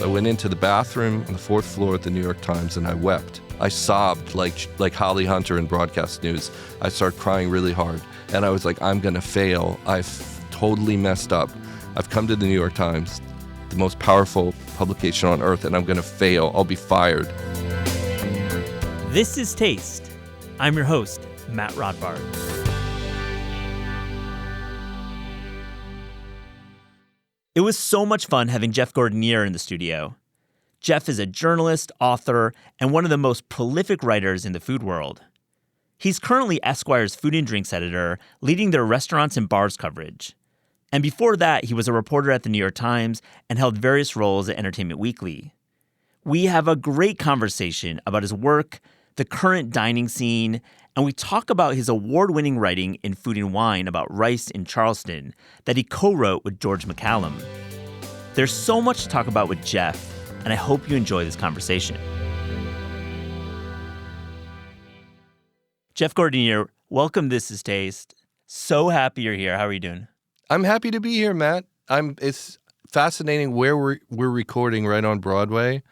I went into the bathroom on the fourth floor at the New York Times and I wept. I sobbed like Holly Hunter in broadcast news. I started crying really hard. And I was like, I'm going to fail. I've totally messed up. I've come to the New York Times, the most powerful publication on earth, and I'm going to fail. I'll be fired. This is Taste. I'm your host, Matt Rodbard. It was so much fun having Jeff Gordinier in the studio. Jeff is a journalist, author, and one of the most prolific writers in the food world. He's currently Esquire's food and drinks editor, leading their restaurants and bars coverage. And before that, he was a reporter at the New York Times and held various roles at Entertainment Weekly. We have a great conversation about his work, the current dining scene, and we talk about his award-winning writing in Food and Wine about rice in Charleston that he co-wrote with George McCallum. There's so much to talk about with Jeff, and I hope you enjoy this conversation. Jeff Gordinier, welcome. This is Taste. So happy you're here. How are you doing? I'm happy to be here, Matt. It's fascinating where we're recording right on Broadway,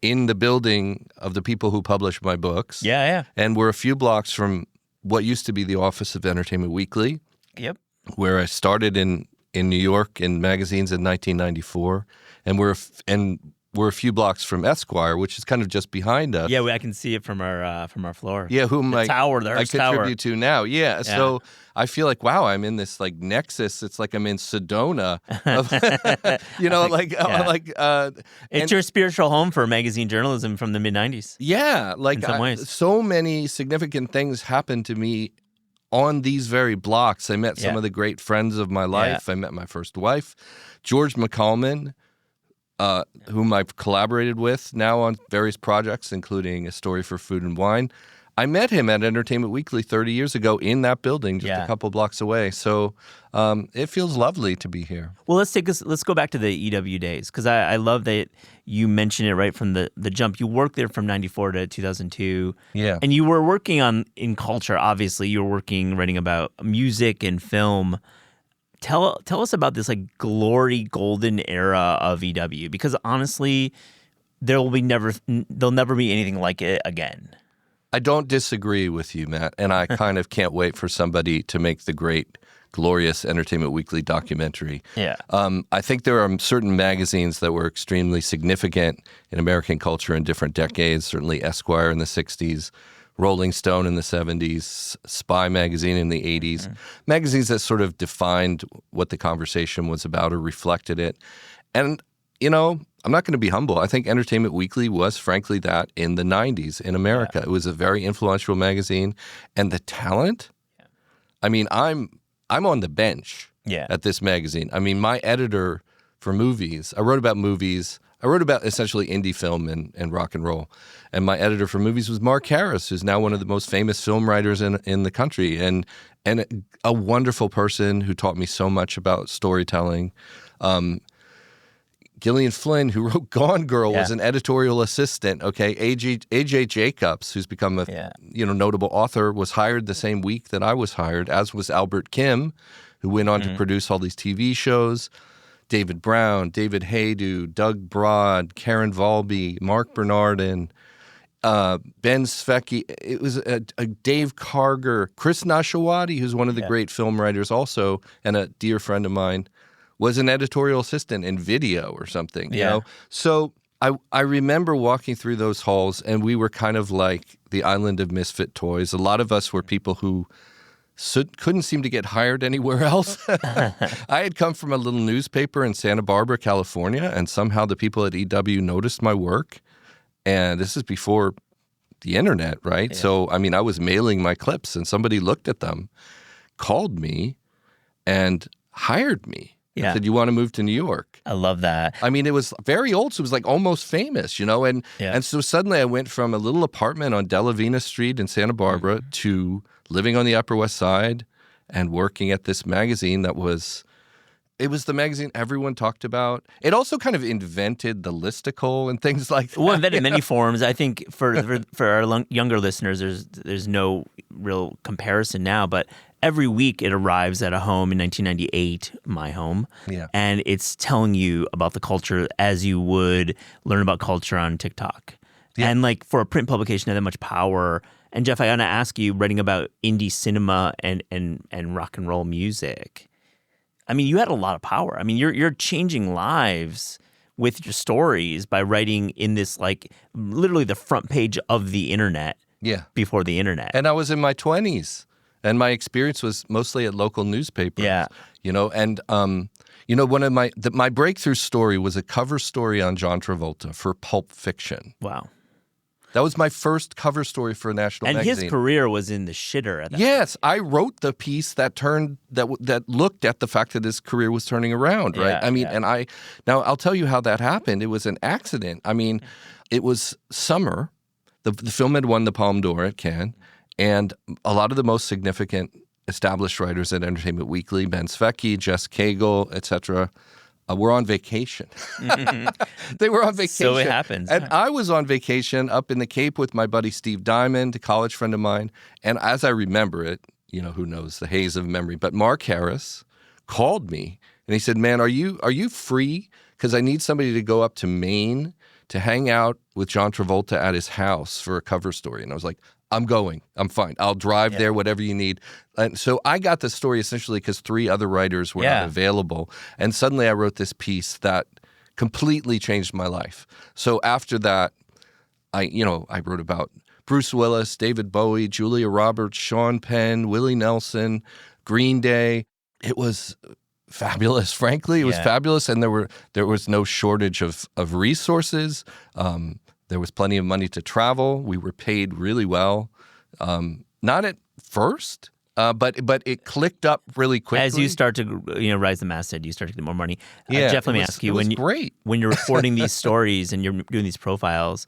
in the building of the people who publish my books. Yeah. And we're a few blocks from what used to be the office of Entertainment Weekly. Yep. Where I started in New York in magazines in 1994, and we're a few blocks from Esquire, which is kind of just behind us. Yeah, I can see it from our floor. Yeah, the Hearst Tower. contribute to now. Yeah, so I feel like, wow, I'm in this like nexus. It's like I'm in Sedona. It's your spiritual home for magazine journalism from the mid-'90s. Yeah, in some ways. So many significant things happened to me on these very blocks. I met some of the great friends of my life. Yeah. I met my first wife, George McCallum, whom I've collaborated with now on various projects, including A Story for Food and Wine. I met him at Entertainment Weekly 30 years ago in that building, just a couple blocks away. So it feels lovely to be here. Well, let's go back to the EW days, because I love that you mentioned it right from the jump. You worked there from 94 to 2002. Yeah. And you were working in culture, obviously. You were writing about music and film. Tell us about this like glory golden era of EW, because honestly, there'll never be anything like it again. I don't disagree with you, Matt, and I kind of can't wait for somebody to make the great, glorious Entertainment Weekly documentary. Yeah. I think there are certain magazines that were extremely significant in American culture in different decades, certainly Esquire in the 60s, Rolling Stone in the 70s, Spy magazine in the 80s, magazines that sort of defined what the conversation was about or reflected it. And, I'm not going to be humble. I think Entertainment Weekly was, frankly, that in the 90s in America. It was a very influential magazine. And the talent, I mean, I'm on the bench at this magazine. I mean, my editor for movies, I wrote about movies. I wrote about essentially indie film and rock and roll. And my editor for movies was Mark Harris, who's now one of the most famous film writers in the country, and a wonderful person who taught me so much about storytelling. Gillian Flynn, who wrote Gone Girl, was an editorial assistant. Okay, A.J. Jacobs, who's become a notable author, was hired the same week that I was hired, as was Albert Kim, who went on to produce all these TV shows. David Brown, David Haydu, Doug Broad, Karen Volby, Mark Bernardin, Ben Svecki. It was a Dave Karger, Chris Nashawati, who's one of the great film writers also, and a dear friend of mine, was an editorial assistant in video or something, you know? So I remember walking through those halls, and we were kind of like the island of misfit toys. A lot of us were people who couldn't seem to get hired anywhere else. I had come from a little newspaper in Santa Barbara, California, and somehow the people at EW noticed my work. And this is before the internet, right? Yeah. So, I mean, I was mailing my clips, and somebody looked at them, called me, and hired me. Yeah. Said, you want to move to New York? I love that. I mean, it was very old, so it was like almost famous, And so suddenly I went from a little apartment on Delavina Street in Santa Barbara to living on the Upper West Side and working at this magazine that was It was the magazine everyone talked about. It also kind of invented the listicle and things like that. Well, invented many forms. I think for our younger listeners, there's no real comparison now, but every week it arrives at a home in 1998, my home, and it's telling you about the culture as you would learn about culture on TikTok. Yeah. And like for a print publication, it had that much power. And Jeff, I want to ask you, writing about indie cinema and rock and roll music, I mean, you had a lot of power. I mean, you're changing lives with your stories by writing in this, like, literally the front page of the internet. Yeah. Before the internet. And I was in my 20s, and my experience was mostly at local newspapers. Yeah. You know, and one of my breakthrough story was a cover story on John Travolta for Pulp Fiction. Wow. That was my first cover story for a national magazine. And his career was in the shitter at that Yes, point. I wrote the piece that looked at the fact that his career was turning around, right? I mean, now I'll tell you how that happened. It was an accident. I mean, it was summer. The film had won the Palme d'Or at Cannes, and a lot of the most significant established writers at Entertainment Weekly, Ben Svecki, Jess Cagle, etc., were on vacation. They were on vacation. So it happens. And I was on vacation up in the Cape with my buddy Steve Diamond, a college friend of mine. And as I remember it, who knows, the haze of memory, but Mark Harris called me and he said, "Man, are you free? Because I need somebody to go up to Maine to hang out with John Travolta at his house for a cover story." And I was like, "I'm going. I'm fine. I'll drive there, whatever you need." And so I got the story essentially because 3 other writers were not available. And suddenly I wrote this piece that completely changed my life. So after that, I wrote about Bruce Willis, David Bowie, Julia Roberts, Sean Penn, Willie Nelson, Green Day. It was fabulous, frankly. It was fabulous. And there was no shortage of resources. There was plenty of money to travel. We were paid really well. Not at first, but it clicked up really quickly. As you start to rise the masthead, you start to get more money. Jeff, let me ask you, when you're reporting these stories and you're doing these profiles,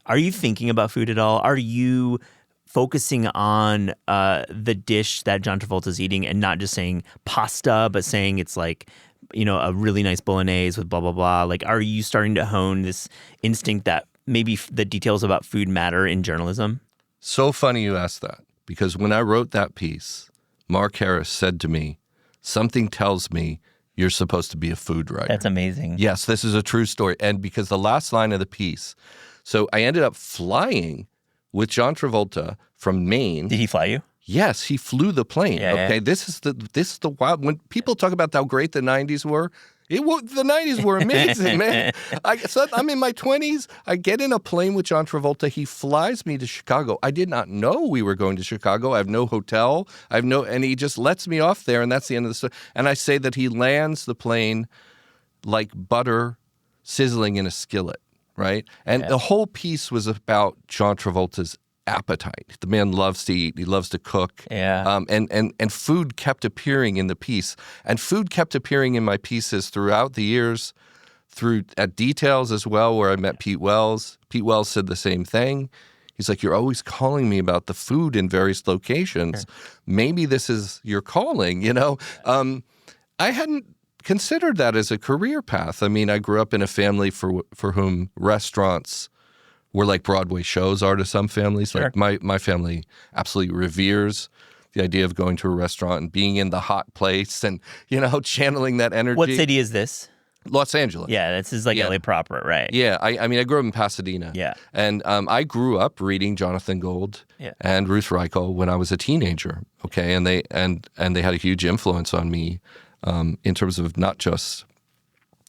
are you thinking about food at all? Are you focusing on the dish that John Travolta's eating and not just saying pasta, but saying it's like, a really nice bolognese with blah, blah, blah? Like, are you starting to hone this instinct that maybe the details about food matter in journalism? So funny you asked that, because when I wrote that piece, Mark Harris said to me, "Something tells me you're supposed to be a food writer." That's amazing. Yes, this is a true story. And because the last line of the piece, so I ended up flying with John Travolta from Maine. Did he fly you? Yes, he flew the plane. Okay, this is the wild. When people talk about how great the 90s were, the 90s were amazing, man. I'm in my 20s. I get in a plane with John Travolta. He flies me to Chicago. I did not know we were going to Chicago. I have no hotel. And he just lets me off there, and that's the end of the story. And I say that he lands the plane like butter sizzling in a skillet, right? And the whole piece was about John Travolta's appetite. The man loves to eat. He loves to cook. Yeah. And food kept appearing in the piece. And food kept appearing in my pieces throughout the years, at details as well, where I met Pete Wells. Pete Wells said the same thing. He's like, "You're always calling me about the food in various locations. Sure. Maybe this is your calling, I hadn't considered that as a career path. I mean, I grew up in a family for whom restaurants were like Broadway shows are to some families. Sure. Like my family absolutely reveres the idea of going to a restaurant and being in the hot place and, channeling that energy. What city is this? Los Angeles. Yeah, this is like LA proper, right? Yeah, I mean, I grew up in Pasadena. Yeah. And I grew up reading Jonathan Gold and Ruth Reichel when I was a teenager, okay? And they had a huge influence on me in terms of not just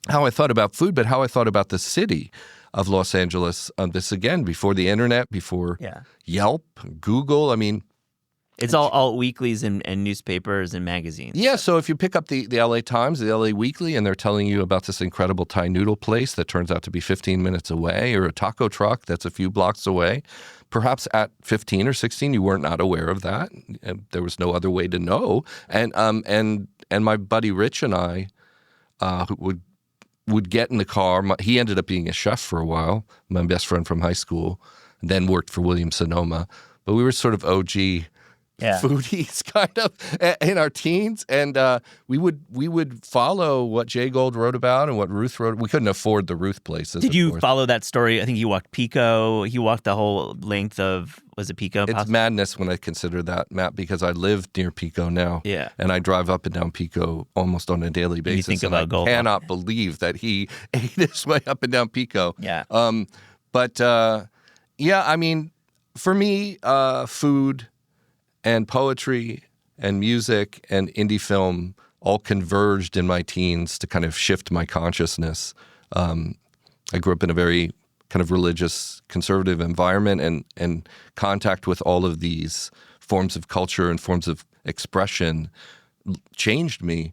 how I thought about food, but how I thought about the city of Los Angeles. This, again, before the internet, before Yelp, Google. I mean, it's all weeklies and newspapers and magazines. Yeah, so if you pick up the LA Times, the LA Weekly, and they're telling you about this incredible Thai noodle place that turns out to be 15 minutes away, or a taco truck that's a few blocks away, perhaps at 15 or 16 you weren't not aware of that. There was no other way to know. And my buddy Rich and I would get in the car. He ended up being a chef for a while, my best friend from high school, then worked for Williams-Sonoma. But we were sort of OG foodies kind of in our teens, and we would follow what Jay Gold wrote about and what Ruth wrote. We couldn't afford the Ruth places. Did you follow that story? I think you walked Pico. He walked the whole length of, was it Pico? It's madness when I consider that, Matt, because I live near Pico now. Yeah. And I drive up and down Pico almost on a daily basis. You think about I Gold. Cannot believe that he ate his way up and down Pico. Yeah. I mean, for me, food and poetry and music and indie film all converged in my teens to kind of shift my consciousness. I grew up in a very kind of religious, conservative environment, and contact with all of these forms of culture and forms of expression changed me.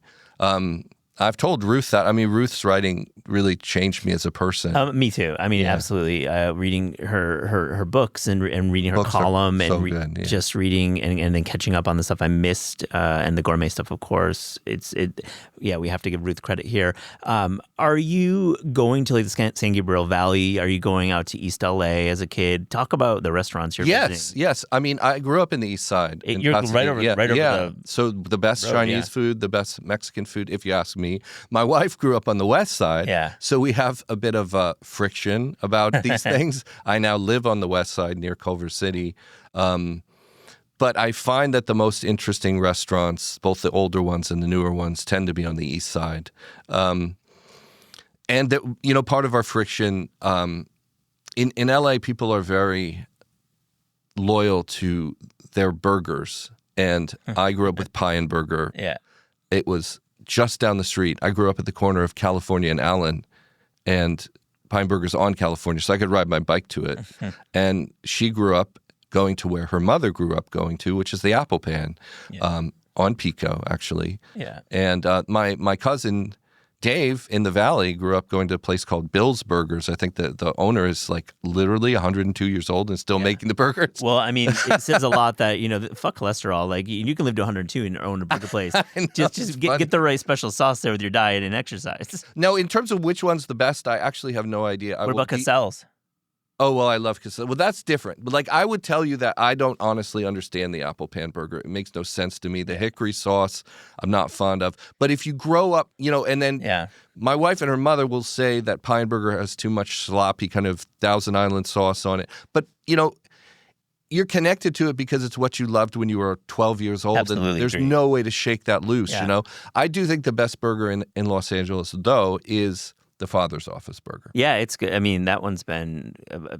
I've told Ruth that. I mean, Ruth's writing really changed me as a person. Me too. I mean, absolutely. Reading her books and reading her column and just reading and then catching up on the stuff I missed and the gourmet stuff, of course. We have to give Ruth credit here. Are you going to like the San Gabriel Valley? Are you going out to East LA as a kid? Talk about the restaurants you're visiting. Yes. I mean, I grew up in the East Side. You're right over the So the best road, Chinese food, the best Mexican food, if you ask me. My wife grew up on the West Side. Yeah. So we have a bit of friction about these things. I now live on the West Side near Culver City. But I find that the most interesting restaurants, both the older ones and the newer ones, tend to be on the East Side. And that, part of our friction, in LA, people are very loyal to their burgers. And I grew up with Pie and Burger. Yeah. It was just down the street. I grew up at the corner of California and Allen, and Pine Burger's on California, so I could ride my bike to it. And she grew up going to where her mother grew up going to, which is the Apple Pan, on Pico, actually. Yeah. And my cousin Dave in the Valley grew up going to a place called Bill's Burgers. I think the owner is like literally 102 years old and still making the burgers. Well, I mean, it says a lot that, fuck cholesterol. Like, you can live to 102 and own a burger place. Just get the right special sauce there with your diet and exercise. No, in terms of which one's the best, I actually have no idea. What about Cassell's? Oh, well, I love Cassell. Well, that's different. But like, I would tell you that I don't honestly understand the Apple Pan Burger. It makes no sense to me. The hickory sauce, I'm not fond of. But if you grow up, and then my wife and her mother will say that Pine Burger has too much sloppy kind of Thousand Island sauce on it. But, you're connected to it because it's what you loved when you were 12 years old. Absolutely and there's agree. No way to shake that loose, I do think the best burger in Los Angeles, though, is the Father's Office Burger. Yeah, it's good. I mean, that one's been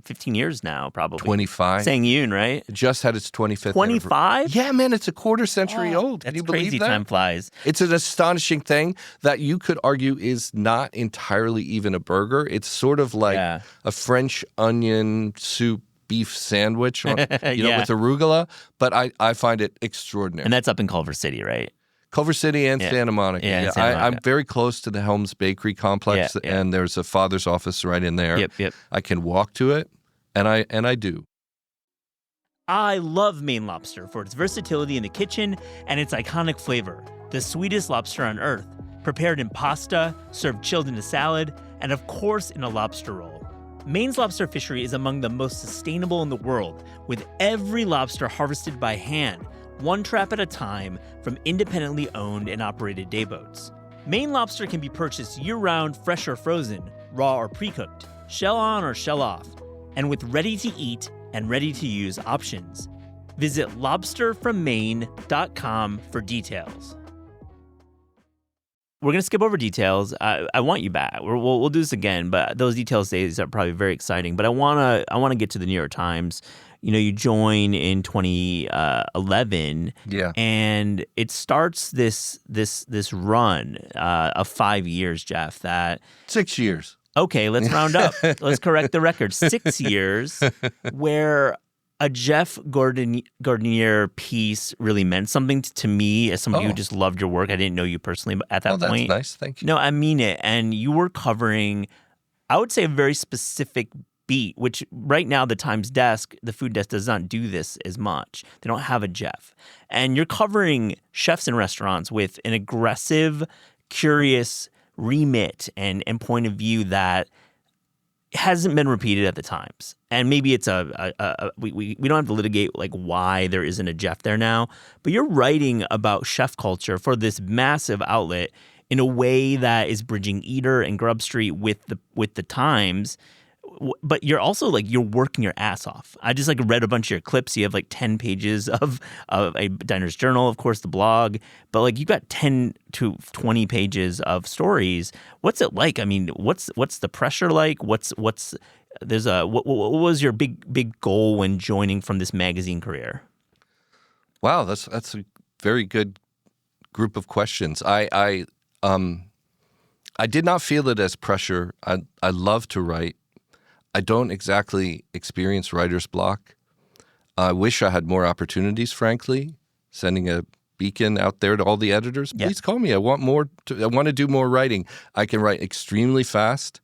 15 years now, probably. 25. Sangyun, right? It just had its 25th 25? Yeah, man, it's a quarter century old. That's Can you believe crazy. that? Time flies. It's an astonishing thing that you could argue is not entirely even a burger. It's sort of like a French onion soup beef sandwich, with arugula, but I find it extraordinary. And that's up in Culver City, right? Culver City and Santa Monica. Yeah, Santa Monica. I'm very close to the Helms Bakery complex, and there's a Father's Office right in there. Yep. I can walk to it, and I do. I love Maine lobster for its versatility in the kitchen and its iconic flavor. The sweetest lobster on earth, prepared in pasta, served chilled in a salad, and of course in a lobster roll. Maine's lobster fishery is among the most sustainable in the world, with every lobster harvested by hand, one trap at a time, from independently owned and operated dayboats. Maine lobster can be purchased year-round, fresh or frozen, raw or pre-cooked, shell on or shell off, and with ready-to-eat and ready-to-use options. Visit lobsterfrommaine.com for details. We're going to skip over details. I want you back. We'll do this again, but those details days are probably very exciting. But I want to get to the New York Times. You join in 2011, and it starts this run of 5 years, Jeff. 6 years. Okay, let's round up. Let's correct the record. 6 years, where a Jeff Gordinier piece really meant something to me as somebody who just loved your work. I didn't know you personally at that point. That's nice. Thank you. No, I mean it. And you were covering, I would say, a very specific beat, which right now the Times desk, the food desk, does not do this as much. They don't have a Jeff. And you're covering chefs in restaurants with an aggressive, curious remit and point of view that hasn't been repeated at the Times. And maybe it's we don't have to litigate like why there isn't a Jeff there now, but you're writing about chef culture for this massive outlet in a way that is bridging Eater and Grub Street with the Times. But you're also like, you're working your ass off. I just like read a bunch of your clips. You have like 10 pages of a Diner's Journal, of course, the blog, but like you got 10 to 20 pages of stories. What's it like? I mean, what's the pressure like? What was your big goal when joining from this magazine career? Wow, that's a very good group of questions. I did not feel it as pressure. I love to write. I don't exactly experience writer's block. I wish I had more opportunities, frankly, sending a beacon out there to all the editors. Please call me. I want to do more writing. I can write extremely fast.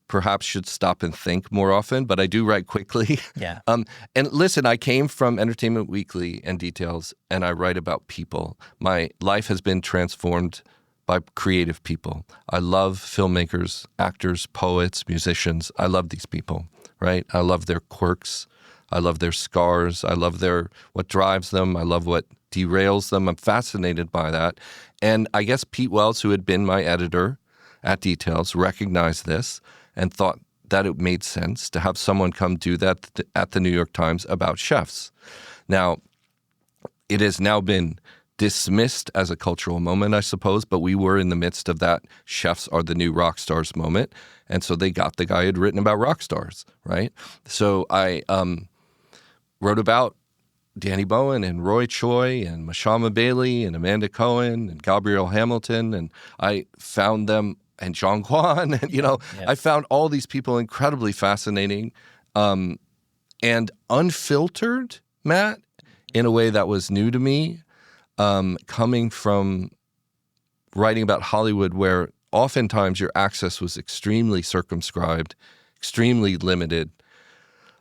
Perhaps should stop and think more often, but I do write quickly. Yeah. And listen, I came from Entertainment Weekly and Details, and I write about people. My life has been transformed by creative people. I love filmmakers, actors, poets, musicians. I love these people, right? I love their quirks. I love their scars. I love what drives them. I love what derails them. I'm fascinated by that. And I guess Pete Wells, who had been my editor at Details, recognized this and thought that it made sense to have someone come do that at the New York Times about chefs. Now, it has now been dismissed as a cultural moment, I suppose, but we were in the midst of that chefs are the new rock stars moment. And so they got the guy who had written about rock stars, right? So I wrote about Danny Bowen and Roy Choi and Mashama Bailey and Amanda Cohen and Gabrielle Hamilton. And I found them, and John Kwan, and, I found all these people incredibly fascinating and unfiltered, Matt, in a way that was new to me. Coming from writing about Hollywood, where oftentimes your access was extremely circumscribed, extremely limited,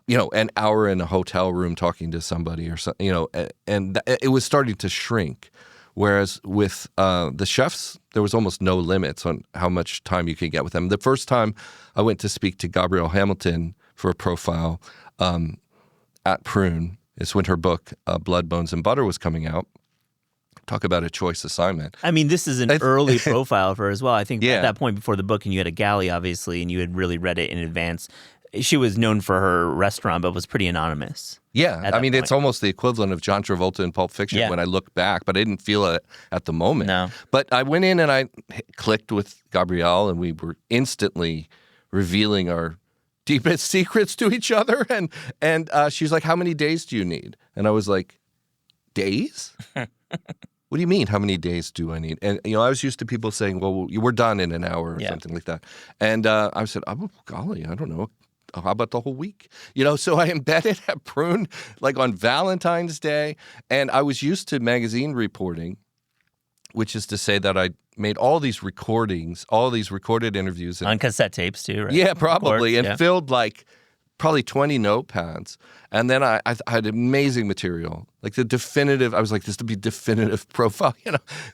an hour in a hotel room talking to somebody or something, and it was starting to shrink. Whereas with the chefs, there was almost no limits on how much time you could get with them. The first time I went to speak to Gabrielle Hamilton for a profile at Prune is when her book, Blood, Bones, and Butter was coming out. Talk about a choice assignment. I mean, this is an early profile for her as well. I think at that point before the book, and you had a galley, obviously, and you had really read it in advance. She was known for her restaurant, but was pretty anonymous. Yeah. I mean, it's almost the equivalent of John Travolta in Pulp Fiction when I look back, but I didn't feel it at the moment. No. But I went in and I clicked with Gabrielle, and we were instantly revealing our deepest secrets to each other. And she's like, how many days do you need? And I was like, days? What do you mean, how many days do I need? And, I was used to people saying, well, we're done in an hour or something like that. And I said, oh, golly, I don't know. How about the whole week? So I embedded at Prune like on Valentine's Day. And I was used to magazine reporting, which is to say that I made all these recordings, all these recorded interviews. On cassette tapes too, right? Yeah, probably. And filled like probably 20 notepads. And then I had amazing material. Like the definitive, I was like, this would be definitive profile,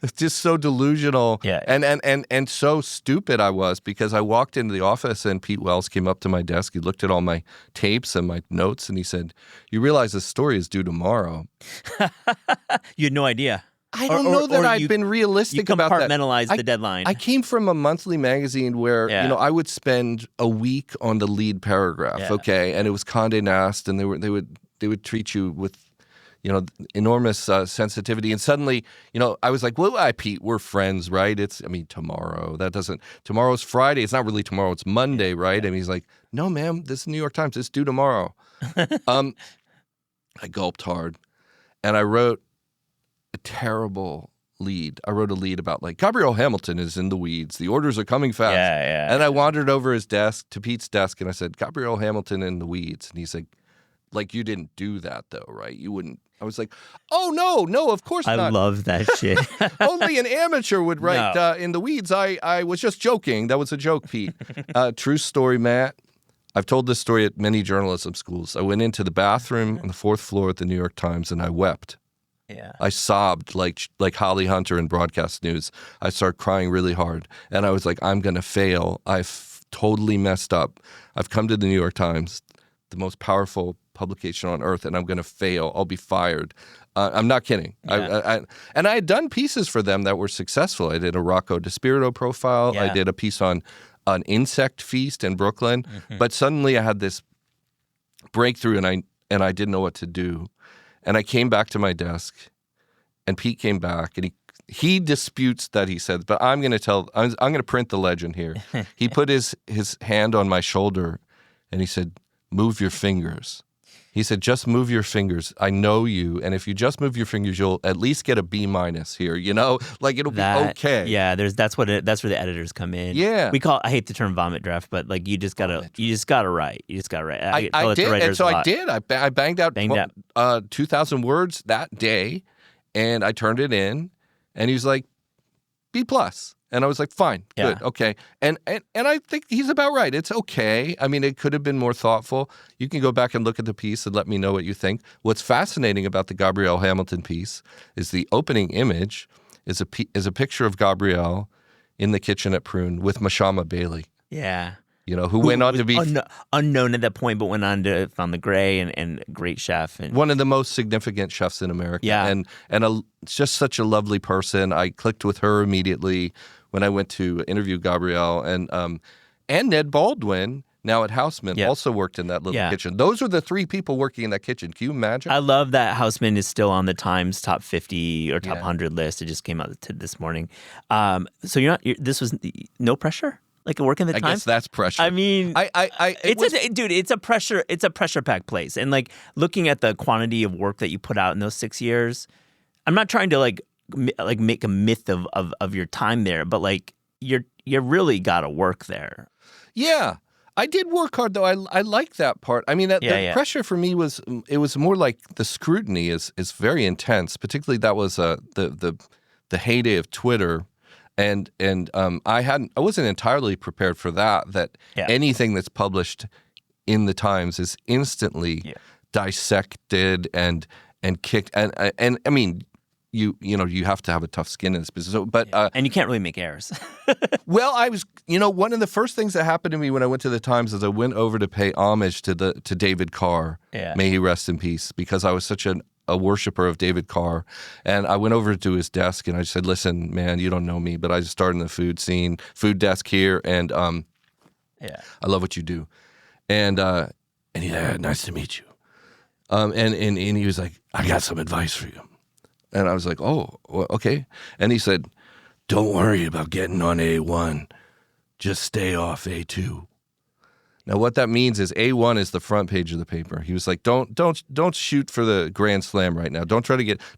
It's just so delusional. Yeah. And so stupid I was, because I walked into the office and Pete Wells came up to my desk. He looked at all my tapes and my notes and he said, you realize this story is due tomorrow. You had no idea. I don't know that I'd been realistic about that. You compartmentalized the deadline. I came from a monthly magazine where, I would spend a week on the lead paragraph, okay? And it was Condé Nast, and they would treat you with, enormous sensitivity. And suddenly, I was like, well, Pete, we're friends, right? Tomorrow. Tomorrow's Friday. It's not really tomorrow. It's Monday, right? And he's like, no, ma'am, this is New York Times. It's due tomorrow. I gulped hard, and I wrote a terrible lead. I wrote a lead about like Gabrielle Hamilton is in the weeds. The orders are coming fast. And I wandered over his desk to Pete's desk and I said, Gabrielle Hamilton in the weeds. And he's like, you didn't do that though, right? You wouldn't. I was like, oh, no, of course not. I love that shit. Only an amateur would write in the weeds. I was just joking. That was a joke, Pete. True story, Matt. I've told this story at many journalism schools. I went into the bathroom on the 4th floor at the New York Times and I wept. Yeah. I sobbed like Holly Hunter in broadcast news. I started crying really hard. And I was like, I'm going to fail. I've totally messed up. I've come to the New York Times, the most powerful publication on earth, and I'm going to fail. I'll be fired. I'm not kidding. Yeah. And I had done pieces for them that were successful. I did a Rocco DiSpirito profile. Yeah. I did a piece on an insect feast in Brooklyn. Mm-hmm. But suddenly I had this breakthrough, and I didn't know what to do. And I came back to my desk, and Pete came back, and he disputes that he said, but I'm going to print the legend here. He put his hand on my shoulder, and he said, "Move your fingers." He said, "Just move your fingers. I know you, and if you just move your fingers, you'll at least get a B- here. Like it'll be okay." Yeah, that's where the editors come in. Yeah, I hate the term vomit draft, but like you just gotta write. You just gotta write. I did, and so I did. I banged out 2,000 words that day, and I turned it in, and he was like, B+. And I was like, fine, good, okay. And I think he's about right. It's okay. I mean, it could have been more thoughtful. You can go back and look at the piece and let me know what you think. What's fascinating about the Gabrielle Hamilton piece is the opening image is a picture of Gabrielle in the kitchen at Prune with Mashama Bailey. Yeah. Who went on to be unknown at that point, but went on to found the Gray and great chef and one of the most significant chefs in America. Yeah, and just such a lovely person. I clicked with her immediately when I went to interview Gabrielle, and Ned Baldwin, now at Houseman, also worked in that little kitchen. Those are the three people working in that kitchen. Can you imagine? I love that Houseman is still on the Times top 50 or top 100 list. It just came out this morning. So this was no pressure. Like working the Times? I guess that's pressure. I mean, it's a pressure-packed place. And like looking at the quantity of work that you put out in those 6 years, I'm not trying to like make a myth of your time there, but like you really got to work there. Yeah, I did work hard though. I like that part. I mean, the pressure for me was more like the scrutiny is very intense. Particularly that was the heyday of Twitter. And I wasn't entirely prepared for that anything that's published in the Times is instantly dissected and kicked. And I mean, you have to have a tough skin in this business. So, but and you can't really make errors. Well, I was one of the first things that happened to me when I went to the Times is I went over to pay homage to David Carr. Yeah. May he rest in peace, because I was such a worshiper of David Carr. And I went over to his desk and I said, "Listen, man, you don't know me, but I just started in the food desk here, and I love what you do." And he said, "Nice to meet you." And he was like, "I got some advice for you." And I was like, "Oh, well, okay." And he said, "Don't worry about getting on A1. Just stay off A2." Now, what that means is A1 is the front page of the paper. He was like, don't shoot for the grand slam right now. Don't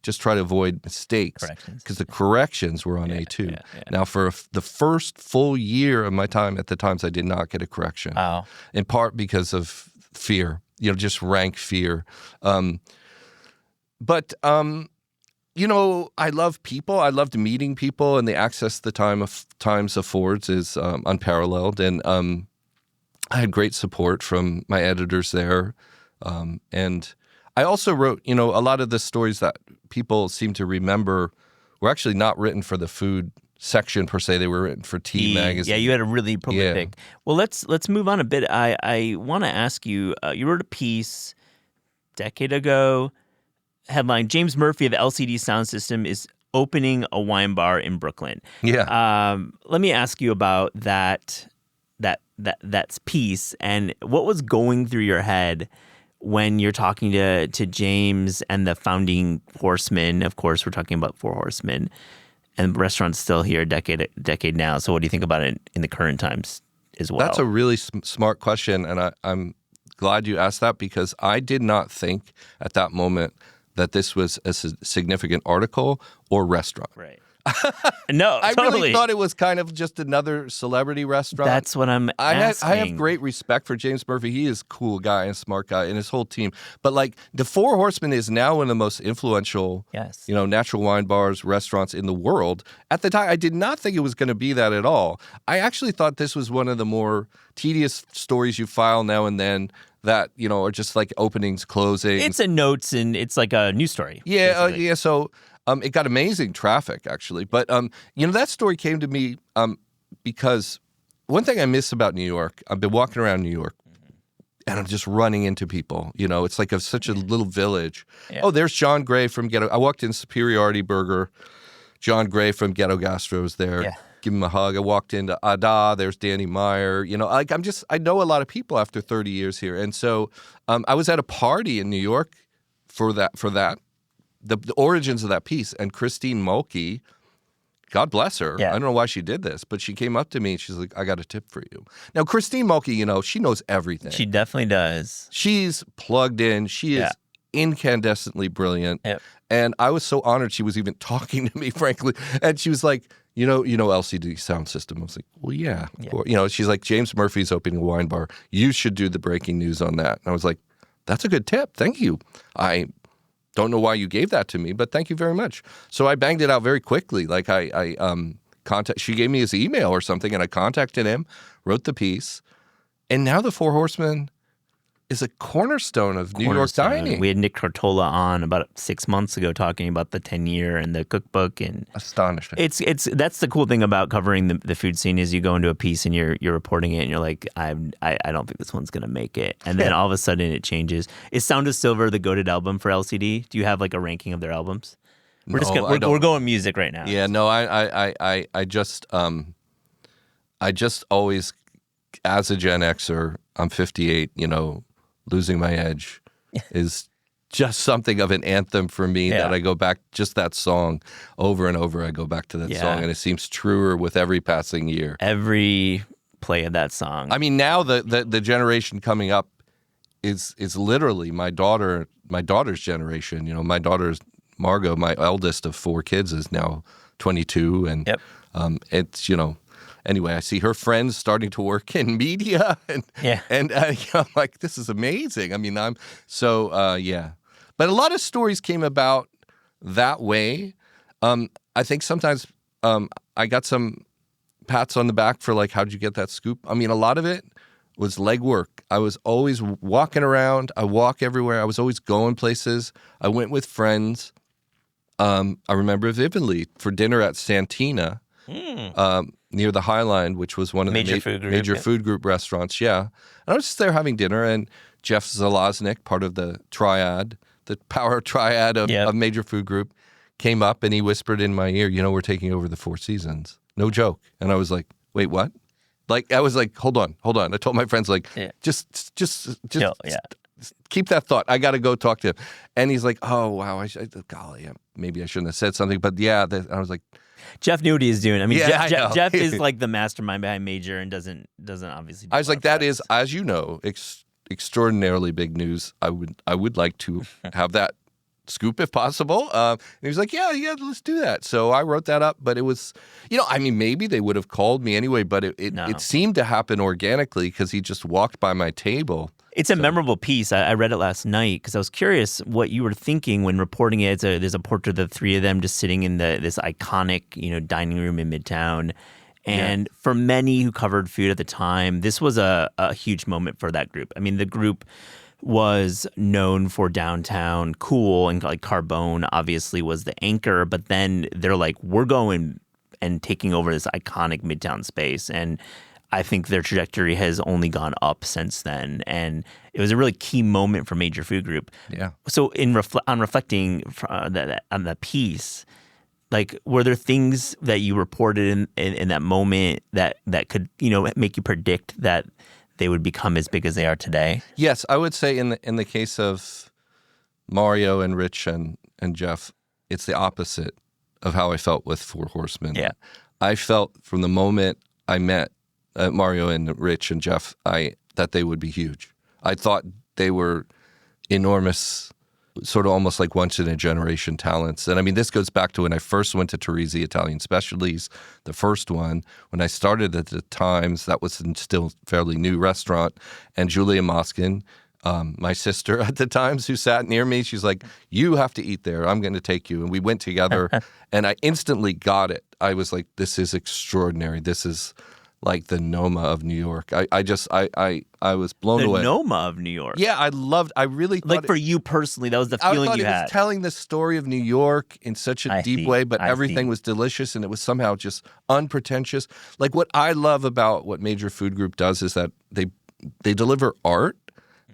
just try to avoid mistakes. Because the corrections were on A2. Yeah. Now, for the first full year of my time at the Times, I did not get a correction. Oh. In part because of fear, just rank fear. But I love people. I loved meeting people, and the access the Times affords is unparalleled. And I had great support from my editors there. And I also wrote, a lot of the stories that people seem to remember were actually not written for the food section per se. They were written for Tea magazine. Yeah, you had a really prolific. Yeah. Well, let's move on a bit. I want to ask you, you wrote a piece a decade ago, headline, "James Murphy of LCD Sound System is opening a wine bar in Brooklyn." Yeah. Let me ask you about that piece and what was going through your head when you're talking to James and the founding horsemen. Of course, we're talking about Four Horsemen, and the restaurant's still here a decade now. So what do you think about it in the current times as well? That's a really smart question, and I'm glad you asked that, because I did not think at that moment that this was a significant article or restaurant. Right. No, I totally. really thought it was kind of just another celebrity restaurant. That's what I'm asking. I have great respect for James Murphy. He is a cool guy and a smart guy, and his whole team. But like the Four Horsemen is now one of the most influential, natural wine bars, restaurants in the world. At the time, I did not think it was going to be that at all. I actually thought this was one of the more tedious stories you file now and then that, are just like openings, closings. It's a notes and it's like a news story. Yeah, so it got amazing traffic, actually. But, that story came to me because one thing I miss about New York, I've been walking around New York, and I'm just running into people. It's like such a little village. Yeah. Oh, there's John Gray from Ghetto. I walked in Superiority Burger. John Gray from Ghetto Gastro was there. Yeah. Give him a hug. I walked into Ada. There's Danny Meyer. I know a lot of people after 30 years here. And so I was at a party in New York for that. The origins of that piece. And Christine Mulkey, God bless her. Yeah. I don't know why she did this, but she came up to me and she's like, I got a tip for you. Now, Christine Mulkey, she knows everything. She definitely does. She's plugged in. She is incandescently brilliant. Yep. And I was so honored she was even talking to me, frankly. And she was like, you know LCD Sound System. I was like, well, yeah. She's like, James Murphy's opening a wine bar. You should do the breaking news on that. And I was like, that's a good tip. Thank you. I don't know why you gave that to me, but thank you very much. So I banged it out very quickly. Like she gave me his email or something, and I contacted him, wrote the piece, and now the Four Horsemen is a cornerstone of New York dining. We had Nick Tortola on about 6 months ago talking about the 10-year and the cookbook, and astonishing. That's the cool thing about covering the food scene is you go into a piece and you're reporting it and you're like, I don't think this one's gonna make it, and then all of a sudden it changes. Is Sound of Silver the goated album for LCD? Do you have like a ranking of their albums? We're going music right now. Yeah, no, I just always, as a Gen Xer, I'm 58, Losing My Edge is just something of an anthem for me that I go back, just that song over and over. I go back to that song, and it seems truer with every passing year. Every play of that song. I mean, now the generation coming up is literally my daughter's generation. My daughter's Margot, my eldest of 4 kids, is now 22, and it's Anyway, I see her friends starting to work in media, and I'm like, this is amazing. I mean, But a lot of stories came about that way. I think sometimes I got some pats on the back for like, how'd you get that scoop? I mean, a lot of it was legwork. I was always walking around. I walk everywhere. I was always going places. I went with friends. I remember vividly for dinner at Santina. Near the High Line, which was one of the major food group restaurants. Yeah. And I was just there having dinner, and Jeff Zalaznik, part of the triad, the power triad of major food group, came up and he whispered in my ear, we're taking over the Four Seasons. No joke. And I was like, wait, what? Like, I was like, hold on. I told my friends, like, just keep that thought. I got to go talk to him. And he's like, oh, wow, golly, maybe I shouldn't have said something. But I was like, Jeff knew what he was doing. I mean, Jeff is like the mastermind behind Major and doesn't obviously. I was like, that is, as you know, extraordinarily big news. I would like to have that scoop if possible. And he was like, yeah, let's do that. So I wrote that up, but it was, maybe they would have called me anyway, but it seemed to happen organically because he just walked by my table. It's a memorable piece. I read it last night because I was curious what you were thinking when reporting it. There's a portrait of the 3 of them just sitting in this iconic, dining room in Midtown. And for many who covered food at the time, this was a huge moment for that group. I mean, the group was known for downtown cool, and like Carbone obviously was the anchor. But then they're like, we're going and taking over this iconic Midtown space. And I think their trajectory has only gone up since then, and it was a really key moment for Major Food Group. Yeah. So on reflecting on the piece, like, were there things that you reported in that moment that could make you predict that they would become as big as they are today? Yes, I would say in the case of Mario and Rich and Jeff, it's the opposite of how I felt with Four Horsemen. Yeah. I felt from the moment I met Mario and Rich and Jeff, that they would be huge. I thought they were enormous, sort of almost like once-in-a-generation talents. And I mean, this goes back to when I first went to Teresi Italian Specialties, the first one. When I started at the Times, that was still a fairly new restaurant. And Julia Moskin, my sister at the Times, who sat near me, she's like, you have to eat there. I'm going to take you. And we went together, and I instantly got it. I was like, this is extraordinary. This is like the Noma of New York. I was blown away. The Noma of New York. Yeah, I really thought like for you personally, that was the feeling you had. I thought it was telling the story of New York in such a deep way, but everything was delicious and it was somehow just unpretentious. Like what I love about what Major Food Group does is that they deliver art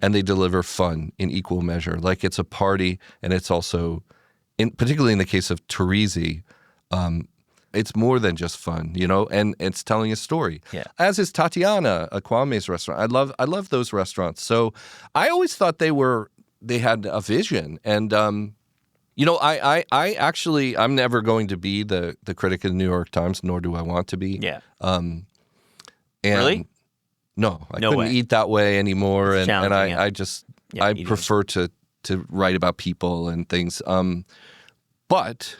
and they deliver fun in equal measure. Like it's a party and it's also, particularly in the case of Teresi, it's more than just fun, and it's telling a story. Yeah. As is Tatiana, Kwame's restaurant. I love those restaurants. So I always thought they had a vision. And I actually, I'm never going to be the critic of the New York Times, nor do I want to be. Yeah. And really? No, I couldn't eat that way anymore. And I just I prefer to write about people and things. But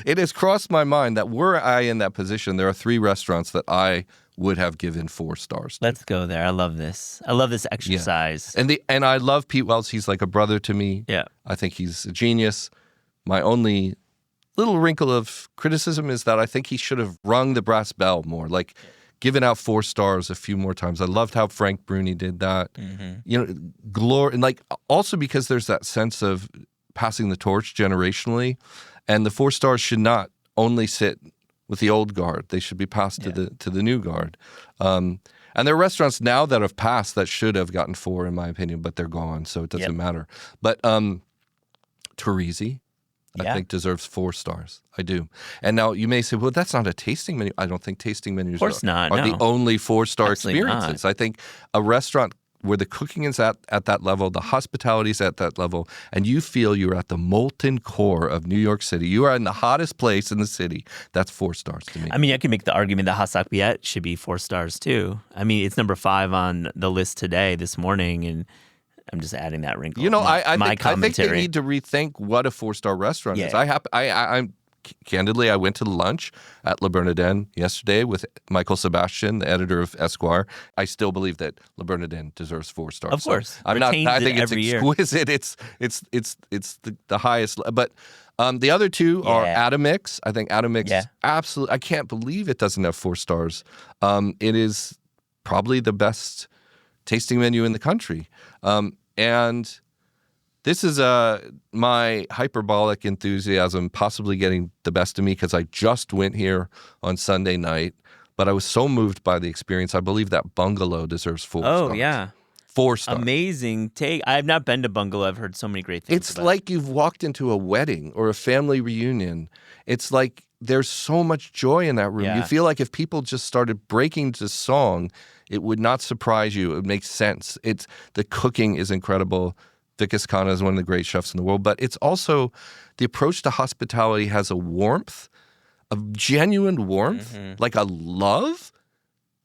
it has crossed my mind that were I in that position, there are 3 restaurants that I would have given 4 stars. Let's go there. I love this. I love this exercise. Yeah. And I love Pete Wells. He's like a brother to me. Yeah. I think he's a genius. My only little wrinkle of criticism is that I think he should have rung the brass bell more, like given out 4 stars a few more times. I loved how Frank Bruni did that. Mm-hmm. Glory, and like also because there's that sense of passing the torch generationally, and the 4 stars should not only sit with the old guard; they should be passed to the new guard. And there are restaurants now that have passed that should have gotten 4, in my opinion, but they're gone, so it doesn't matter. But Teresi, I think, deserves 4 stars. I do. And now you may say, well, that's not a tasting menu. I don't think tasting menus are the only 4-star experiences. I think a restaurant where the cooking is at that level, the hospitality is at that level, and you feel you're at the molten core of New York City. You are in the hottest place in the city. That's 4 stars to me. I mean, I can make the argument that Hassak Biet should be 4 stars too. I mean, it's number 5 on the list this morning, and I'm just adding that wrinkle. I think they need to rethink what a 4-star restaurant is. I'm candidly, I went to lunch at Le Bernardin yesterday with Michael Sebastian, the editor of Esquire. I still believe that Le Bernardin deserves 4 stars. Of course, so I think it's exquisite. It's the highest. But the other 2 are Atomix. I think Atomix is absolutely. I can't believe it doesn't have 4 stars. It is probably the best tasting menu in the country, and this is my hyperbolic enthusiasm possibly getting the best of me because I just went here on Sunday night, but I was so moved by the experience. I believe that Bungalow deserves 4 stars. Oh, yeah. 4 stars. Amazing take. I have not been to Bungalow. I've heard so many great things It's like you've walked into a wedding or a family reunion. It's like there's so much joy in that room. Yeah. You feel like if people just started breaking to song, it would not surprise you. It would make sense. The cooking is incredible. Vikas Khanna is one of the great chefs in the world, but it's also the approach to hospitality has a warmth, a genuine warmth, like a love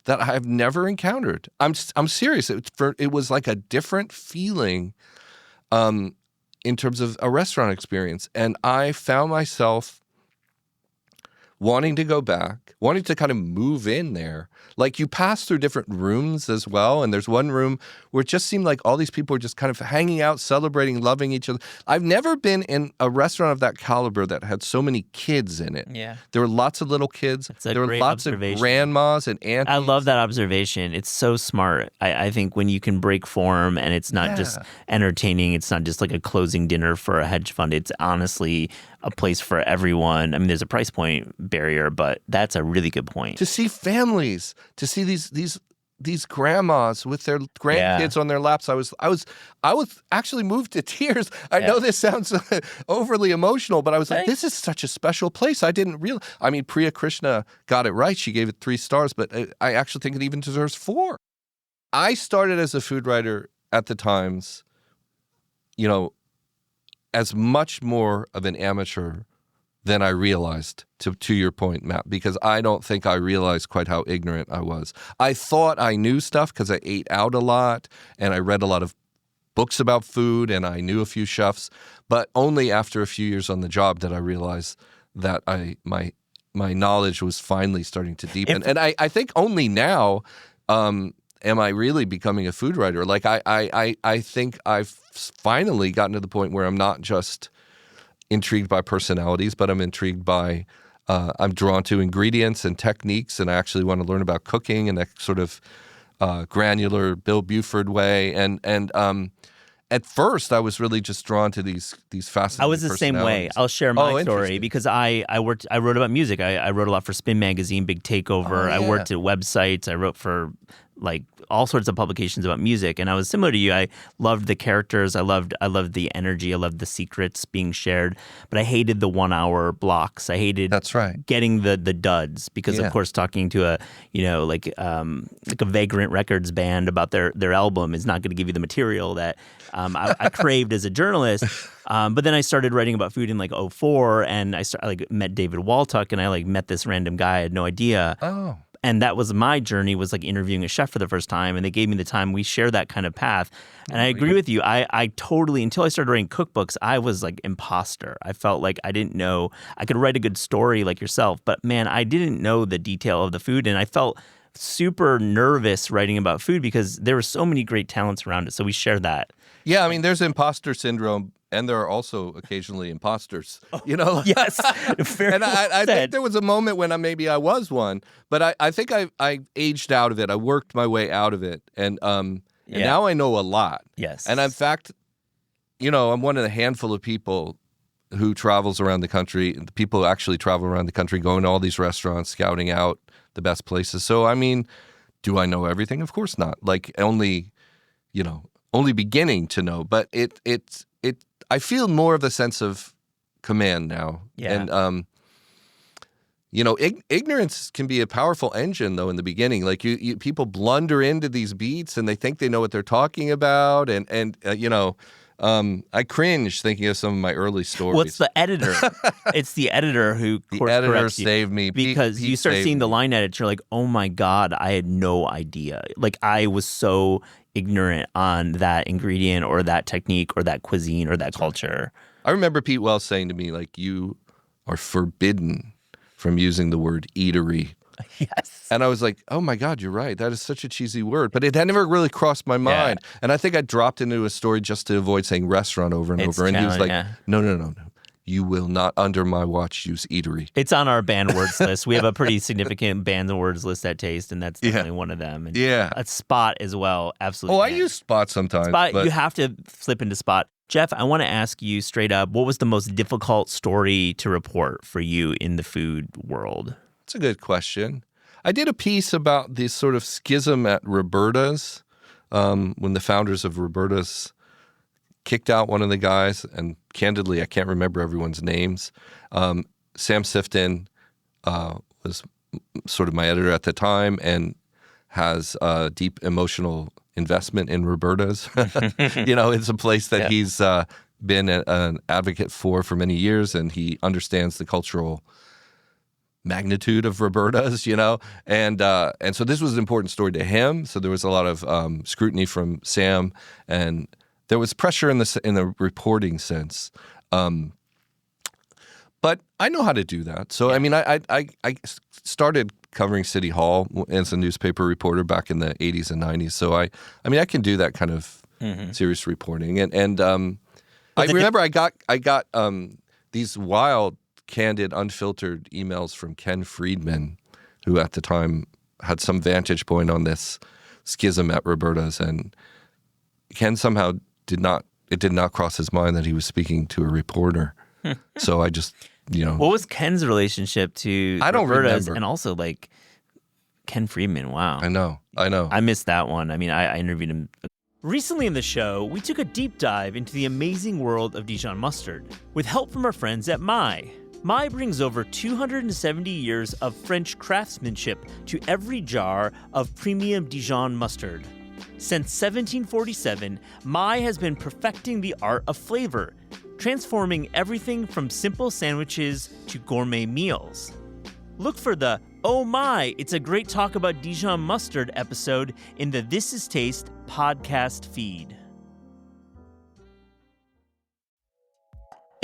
that I've never encountered. I'm serious. It was like a different feeling in terms of a restaurant experience, and I found myself wanting to go back, wanting to kind of move in there. Like you pass through different rooms as well, and there's one room where it just seemed like all these people were just kind of hanging out, celebrating, loving each other. I've never been in a restaurant of that caliber that had so many kids in it. Yeah. There were lots of little kids. There were lots of grandmas and aunties. I love that observation. It's so smart. I think when you can break form and it's not just entertaining, it's not just like a closing dinner for a hedge fund. It's honestly a place for everyone. I mean, there's a price point barrier, but that's a really good point. To see families, to see these grandmas with their grandkids on their laps, I was actually moved to tears. I know this sounds overly emotional, but I was like, this is such a special place. I didn't realize. I mean, Priya Krishna got it right. She gave it 3 stars, but I actually think it even deserves 4. I started as a food writer at the Times, as much more of an amateur than I realized, to your point, Matt, because I don't think I realized quite how ignorant I was. I thought I knew stuff because I ate out a lot and I read a lot of books about food and I knew a few chefs, but only after a few years on the job did I realize that my knowledge was finally starting to deepen. And I think only now am I really becoming a food writer. Like I think I've finally gotten to the point where I'm not just intrigued by personalities, but I'm intrigued by I'm drawn to ingredients and techniques, and I actually want to learn about cooking in a sort of granular Bill Buford way. And at first, I was really just drawn to these fascinating I was the same way. I'll share my story because I wrote about music. I wrote a lot for Spin Magazine, Big Takeover. I worked at websites. I wrote for like all sorts of publications about music, and I was similar to you. I loved the characters. I loved the energy. I loved the secrets being shared. But I hated the 1 hour blocks. I hated getting the duds because of course talking to a like a Vagrant Records band about their album is not going to give you the material that I craved as a journalist. But then I started writing about food in like 2004, and I met David Waltuck, and I met this random guy. I had no idea. Oh. And that was my journey, was like interviewing a chef for the first time, and they gave me the time. We share that kind of path. And I agree with you. I totally, until I started writing cookbooks, I was like imposter. I felt like I didn't know. I could write a good story like yourself, but man, I didn't know the detail of the food. And I felt super nervous writing about food because there were so many great talents around it. So we share that. Yeah, I mean, there's imposter syndrome. And there are also occasionally imposters, Yes, very and I think there was a moment when maybe I was one, but I think I aged out of it. I worked my way out of it, and now I know a lot. Yes, and in fact, I'm one of the handful of people who travels around the country. People who actually travel around the country, going to all these restaurants, scouting out the best places. So I mean, do I know everything? Of course not. Like only beginning to know, but it's. I feel more of a sense of command now. Yeah. And, ignorance can be a powerful engine, though, in the beginning. Like, people blunder into these beats, and they think they know what they're talking about. I cringe thinking of some of my early stories. Well, it's the editor. It's the editor who the editor saved me. Because you start seeing the line edits, you're like, oh my God, I had no idea. Like, I was so ignorant on that ingredient or that technique or that cuisine or that culture. I remember Pete Wells saying to me, like, you are forbidden from using the word eatery. Yes. And I was like, oh my God, you're right. That is such a cheesy word. But it had never really crossed my mind. Yeah. And I think I dropped into a story just to avoid saying restaurant over and over. And he was like, no. You will not, under my watch, use eatery. It's on our banned words list. We have a pretty significant banned words list at Taste, and that's definitely one of them. And a spot as well, absolutely. Oh, I use spot sometimes. Spot, you have to flip into spot. Jeff, I want to ask you straight up, what was the most difficult story to report for you in the food world? That's a good question. I did a piece about this sort of schism at Roberta's when the founders of Roberta's kicked out one of the guys, and candidly, I can't remember everyone's names. Sam Sifton was sort of my editor at the time and has a deep emotional investment in Roberta's. It's a place that he's been an advocate for many years, and he understands the cultural magnitude of Roberta's, and so this was an important story to him. So there was a lot of scrutiny from Sam, and there was pressure in the reporting sense. But I know how to do that. So I mean, I started covering City Hall as a newspaper reporter back in the 80s and 90s. So I can do that kind of serious reporting. And I remember I got these wild, candid, unfiltered emails from Ken Friedman, who at the time had some vantage point on this schism at Roberta's, and Ken somehow did not cross his mind that he was speaking to a reporter. So I just, What was Ken's relationship to Roberta's and also like Ken Friedman? Wow. I know. I missed that one. I mean, I interviewed him. Recently in the show, we took a deep dive into the amazing world of Dijon mustard with help from our friends at Mai. Mai brings over 270 years of French craftsmanship to every jar of premium Dijon mustard. Since 1747, Mai has been perfecting the art of flavor, transforming everything from simple sandwiches to gourmet meals. Look for the Oh My, It's a Great Talk About Dijon Mustard episode in the This Is Taste podcast feed.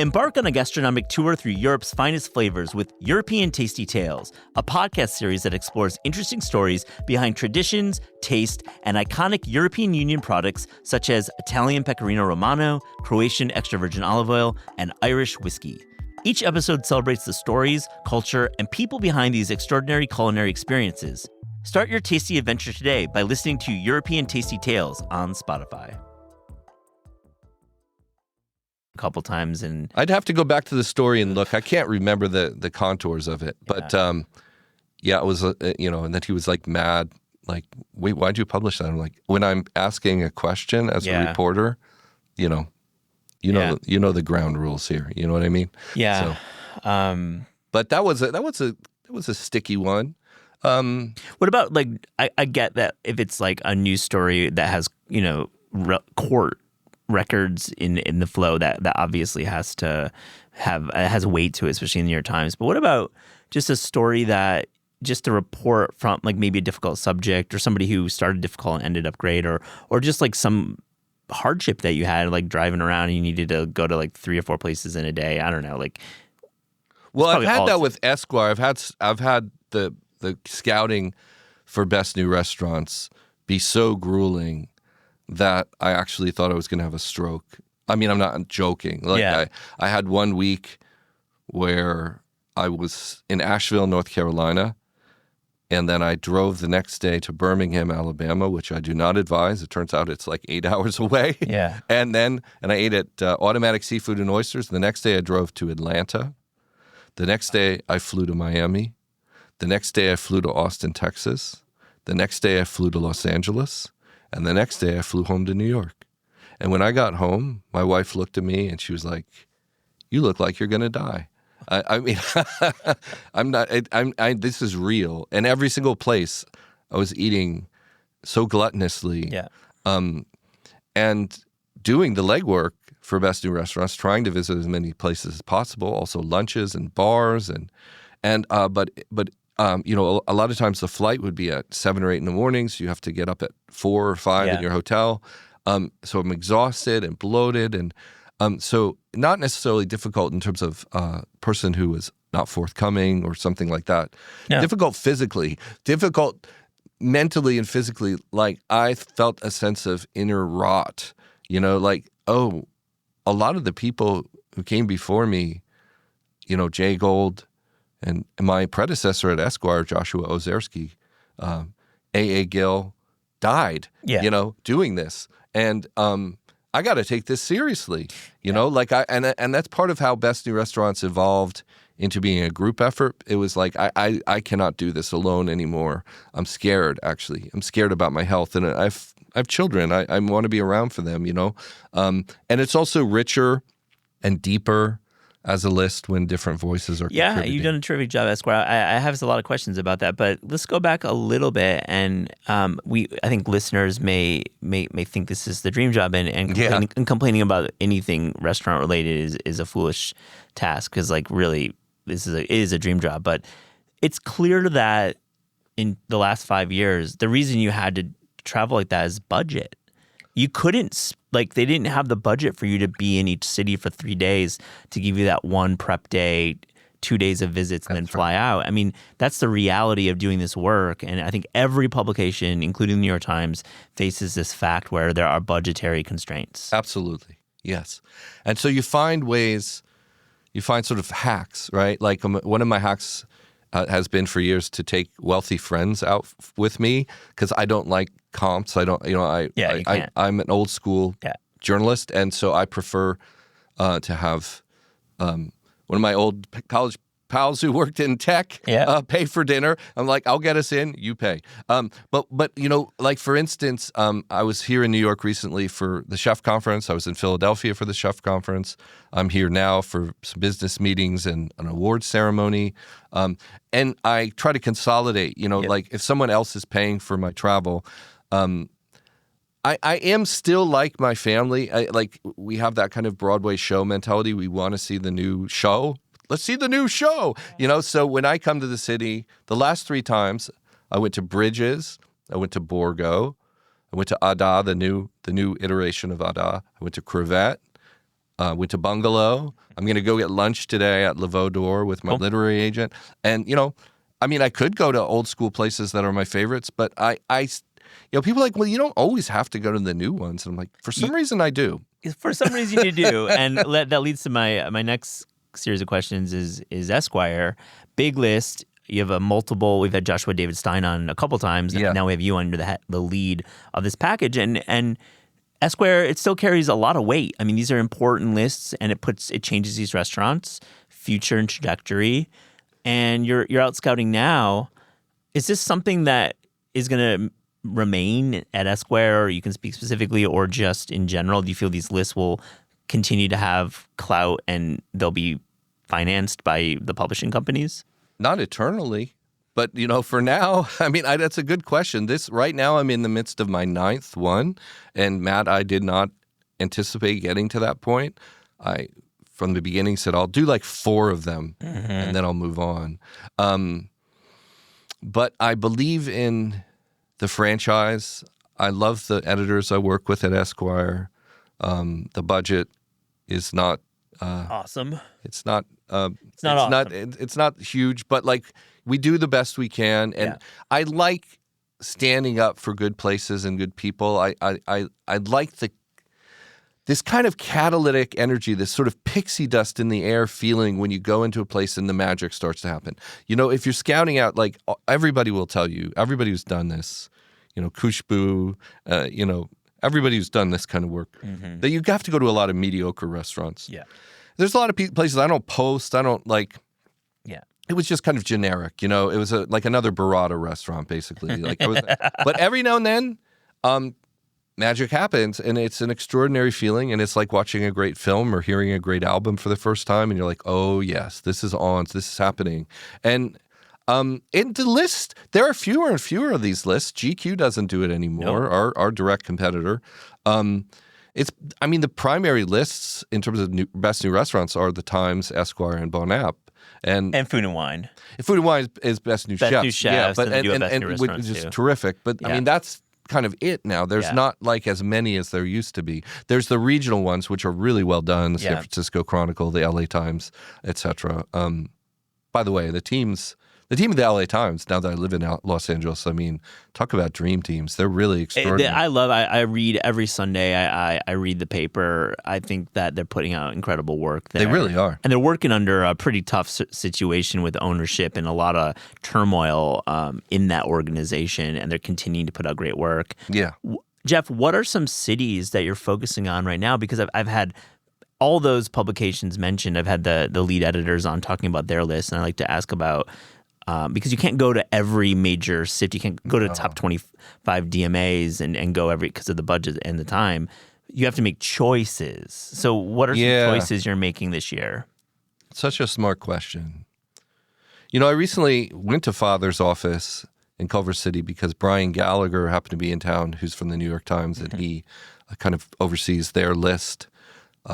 Embark on a gastronomic tour through Europe's finest flavors with European Tasty Tales, a podcast series that explores interesting stories behind traditions, taste, and iconic European Union products such as Italian Pecorino Romano, Croatian extra virgin olive oil, and Irish whiskey. Each episode celebrates the stories, culture, and people behind these extraordinary culinary experiences. Start your tasty adventure today by listening to European Tasty Tales on Spotify. A couple times, and I'd have to go back to the story and look. I can't remember the contours of it, but it was and then he was like mad, like, wait, why'd you publish that? I'm like, when I'm asking a question as a reporter, you know the ground rules here. You know what I mean? Yeah. So, but that was a sticky one. What about, like, I get that if it's like a news story that has court records in the flow, that obviously has weight to it, especially in the New York Times. But what about just a story that just a report from, like, maybe a difficult subject or somebody who started difficult and ended up great, or just like some hardship that you had, like driving around and you needed to go to like 3 or 4 places in a day? I don't know. Like, well, I've had that with Esquire. I've had the scouting for best new restaurants be so grueling that I actually thought I was going to have a stroke. I mean, I'm not joking. Like, I had one week where I was in Asheville, North Carolina, and then I drove the next day to Birmingham, Alabama, which I do not advise. It turns out it's like 8 hours away. Yeah. And I ate at Automatic Seafood and Oysters. The next day I drove to Atlanta. The next day I flew to Miami. The next day I flew to Austin, Texas. The next day I flew to Los Angeles. And the next day I flew home to New York. And when I got home, my wife looked at me and she was like, "You look like you're going to die." I mean, I'm not. This is real. And every single place, I was eating so gluttonously. Yeah. And doing the legwork for best new restaurants, trying to visit as many places as possible. Also lunches and bars but a lot of times the flight would be at 7 or 8 in the morning, so you have to get up at 4 or 5 in your hotel. So I'm exhausted and bloated, and so not necessarily difficult in terms of person who was not forthcoming or something like that. No. Difficult physically, difficult mentally and physically. Like, I felt a sense of inner rot, like, oh, a lot of the people who came before me, Jay Gold and my predecessor at Esquire, Joshua Ozerski, A.A. Gill, died, doing this. And I got to take this seriously, and that's part of how Best New Restaurants evolved into being a group effort. It was like, I cannot do this alone anymore. I'm scared, actually. I'm scared about my health, and I have children. I want to be around for them, and it's also richer and deeper as a list when different voices are contributing. Yeah, you've done a terrific job, Esquire. I have a lot of questions about that, but let's go back a little bit, and I think listeners may think this is the dream job, and complaining about anything restaurant related is a foolish task, because, like, really, it is a dream job. But it's clear that in the last 5 years, the reason you had to travel like that is budget. You couldn't, like, they didn't have the budget for you to be in each city for 3 days to give you that one prep day, 2 days of visits, and then fly out. I mean, that's the reality of doing this work. And I think every publication, including the New York Times, faces this fact where there are budgetary constraints. Absolutely. Yes. And so you find sort of hacks, right? Like, one of my hacks has been for years to take wealthy friends out with me, because I don't like comps. I don't, I'm an old school journalist, and so I prefer to have one of my old college pals who worked in tech pay for dinner. I'm like, I'll get us in, you pay. But like, for instance, I was here in New York recently for the chef conference. I was in Philadelphia for the chef conference. I'm here now for some business meetings and an awards ceremony. And I try to consolidate, like, if someone else is paying for my travel, I am still like my family. Like, we have that kind of Broadway show mentality. We want to see the new show. Let's see the new show, So when I come to the city, the last 3 times, I went to Bridges, I went to Borgo, I went to Ada, the new iteration of Ada. I went to Crevette, went to Bungalow. I'm going to go get lunch today at Le Veau d'Or with my literary agent. And, I could go to old school places that are my favorites, but people are like, well, you don't always have to go to the new ones. And I'm like, for some reason I do. For some reason you do. And that leads to my next series of questions is Esquire. Big list. You have we've had Joshua David Stein on a couple times. Yeah. Now we have you under the lead of this package. And Esquire, it still carries a lot of weight. I mean, these are important lists, and it changes these restaurants' future and trajectory. And you're out scouting now. Is this something that is going to remain at Esquire, or you can speak specifically, or just in general? Do you feel these lists will continue to have clout and they'll be financed by the publishing companies? Not eternally. But, for now, I mean, that's a good question. Right now, I'm in the midst of my 9th one. And Matt, I did not anticipate getting to that point. I, from the beginning, said I'll do like 4 of them and then I'll move on. But I believe in the franchise. I love the editors I work with at Esquire. The budget is not awesome. It's not. It's not awesome. It's not huge, but like we do the best we can, and I like standing up for good places and good people. I like this kind of catalytic energy, this sort of pixie dust in the air feeling when you go into a place and the magic starts to happen. If you're scouting out, like everybody will tell you, everybody who's done this, Kushbu, everybody who's done this kind of work, that you have to go to a lot of mediocre restaurants. Yeah. There's a lot of places I don't post. I don't like. Yeah. It was just kind of generic, It was like another Burrata restaurant, basically. But every now and then, magic happens, and it's an extraordinary feeling, and it's like watching a great film or hearing a great album for the first time, and you're like, oh yes, this is happening. And in the list, there are fewer and fewer of these lists. GQ doesn't do it anymore. Nope. Our direct competitor. The primary lists in terms of best new restaurants are the Times, Esquire, and Bon App. And Food and Wine. Food and Wine is best new chefs. Best new chefs, but and which is terrific. But I mean, that's kind of it now. There's not like as many as there used to be. There's the regional ones, which are really well done, the San Francisco Chronicle, the LA Times, etc. By the way, the team of the LA Times, now that I live in Los Angeles, I mean, talk about dream teams. They're really extraordinary. I read every Sunday. I read the paper. I think that they're putting out incredible work there. They really are. And they're working under a pretty tough situation with ownership and a lot of turmoil in that organization, and they're continuing to put out great work. Yeah. Jeff, what are some cities that you're focusing on right now? Because I've had all those publications mentioned. I've had the lead editors on talking about their list, and I like to ask about because you can't go to every major city. You can't go to the top 25 DMAs and go because of the budget and the time. You have to make choices. So what are some choices you're making this year? Such a smart question. I recently went to Father's office in Culver City because Brian Gallagher happened to be in town, who's from the New York Times, and he kind of oversees their list.